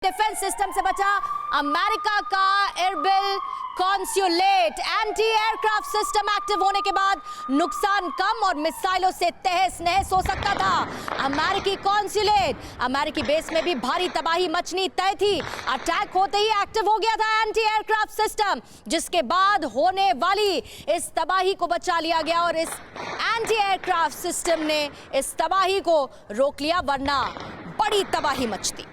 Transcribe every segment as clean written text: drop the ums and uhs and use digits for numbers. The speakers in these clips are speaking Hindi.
डिफेंस सिस्टम से बचा अमेरिका का Erbil consulate. Anti aircraft system active होने के बाद नुकसान कम और मिसाइलों से तहस नहस हो सकता था। अमेरिकी कॉन्सुलेट, अमेरिकी बेस में भी भारी तबाही मचनी तय थी। अटैक होते ही एक्टिव हो गया था एंटी एयरक्राफ्ट सिस्टम, जिसके बाद होने वाली इस तबाही को बचा लिया गया और इस एंटी एयरक्राफ्ट सिस्टम ने इस तबाही को रोक लिया, वरना बड़ी तबाही मचती।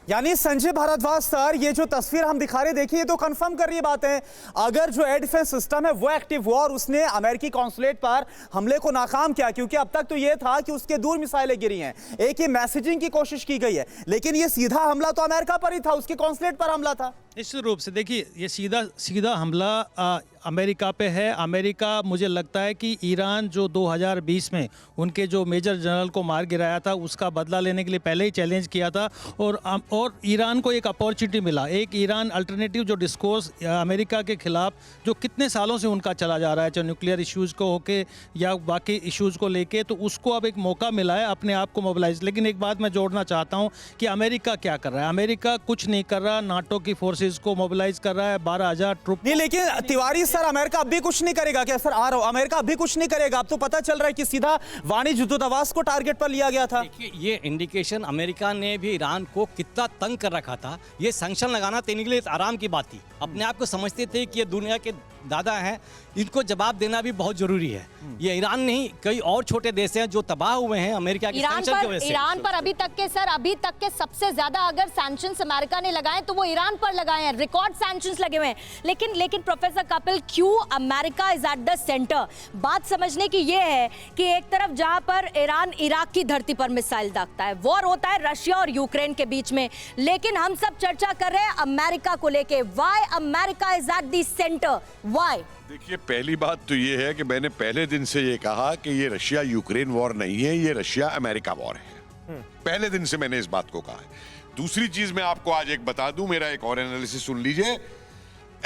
यानी संजय भारद्वाज सर, ये जो तस्वीर हम दिखा रहे देखिए, ये तो कंफर्म कर रही बात है। अगर जो एयर डिफेंस सिस्टम है वो एक्टिव हुआ और उसने अमेरिकी कॉन्सुलेट पर हमले को नाकाम किया, क्योंकि अब तक तो ये था कि उसके दूर मिसाइलें गिरी हैं, एक ये मैसेजिंग की कोशिश की गई है, लेकिन ये सीधा हमला तो अमेरिका पर ही था, उसके कॉन्सुलेट पर हमला था। निश्चित रूप से देखिए, ये सीधा हमला अमेरिका पे है। अमेरिका, मुझे लगता है कि ईरान जो 2020 में उनके जो मेजर जनरल को मार गिराया था, उसका बदला लेने के लिए पहले ही चैलेंज किया था और ईरान को एक अपॉर्चुनिटी मिला, एक ईरान अल्टरनेटिव जो डिस्कोर्स अमेरिका के खिलाफ जो कितने सालों से उनका चला जा रहा है, चाहे न्यूक्लियर इश्यूज़ को होके या बाकी इश्यूज़ को लेके, तो उसको अब एक मौका मिला है अपने आप को मोबिलाइज। लेकिन एक बात मैं जोड़ना चाहता हूँ कि अमेरिका क्या कर रहा है। अमेरिका कुछ नहीं कर रहा, नाटो की फोर्सेज को मोबिलाइज कर रहा है, 12,000 ट्रुप। नहीं, लेकिन तिवारी सर, अमेरिका अब भी कुछ नहीं करेगा क्या? सर आ रहा हूं, अमेरिका अब भी कुछ नहीं करेगा? अब तो पता चल रहा है कि सीधा वाणिज्य दूतावास को टारगेट पर लिया गया था। देखिए, ये इंडिकेशन अमेरिका ने भी ईरान को कितना तंग कर रखा था। ये सैंक्शन लगाना तो इनके लिए आराम की बात थी। अपने आप को समझते थे कि ये दुनिया के दादा हैं, इनको जवाब देना भी बहुत जरूरी है। ये ईरान नहीं, कई और छोटे देश हैं जो तबाह हुए हैं अमेरिका के सैंक्शन की वजह से। ईरान पर अभी तक के सबसे ज्यादा अगर सैंक्शंस अमेरिका ने लगाए तो वो ईरान पर लगाए हैं, रिकॉर्ड सैंक्शंस लगे हुए हैं। लेकिन प्रोफेसर कपिल, क्यों America is at the centre? बात समझने की ये है कि एक तरफ जहां पर ईरान इराक की धरती पर मिसाइल दागता है, वॉर होता है रशिया और यूक्रेन के बीच में, लेकिन हम सब चर्चा कर रहे हैं अमेरिका को लेके। Why America is at the centre? Why? देखिए, पहली बात तो ये है कि मैंने पहले दिन से ये कहा कि ये रशिया यूक्रेन वॉर नहीं है, ये रशिया अमेरिका वॉर है। पहले दिन से मैंने इस बात को कहा है। दूसरी चीज मैं आपको आज एक बता दूं, मेरा एक और एनालिसिस सुन लीजिए।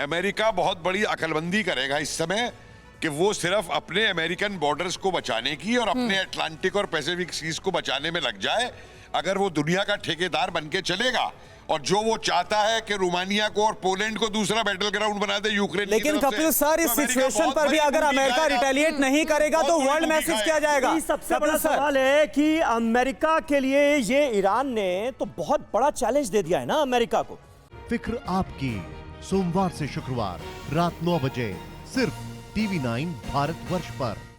अमेरिका बहुत बड़ी अकलमंदी करेगा इस समय कि वो सिर्फ अपने अमेरिकन बॉर्डर्स को बचाने की और अपने अटलांटिक और पैसिफिक सीज को बचाने में लग जाए। अगर वो दुनिया का ठेकेदार बनके चलेगा और जो वो चाहता है कि रोमानिया को और पोलैंड को दूसरा बैटल ग्राउंड बना दे यूक्रेन, लेकिन कपिल सर, इस सिचुएशन पर भी अगर अमेरिका रिटेलिएट नहीं करेगा तो वर्ल्ड मैसेज क्या जाएगा? सबसे बड़ा सवाल है कि अमेरिका के लिए ये ईरान ने तो बहुत बड़ा चैलेंज दे दिया है ना अमेरिका को। फिक्र आपकी, सोमवार से शुक्रवार रात 9 बजे सिर्फ TV9 भारतवर्ष पर।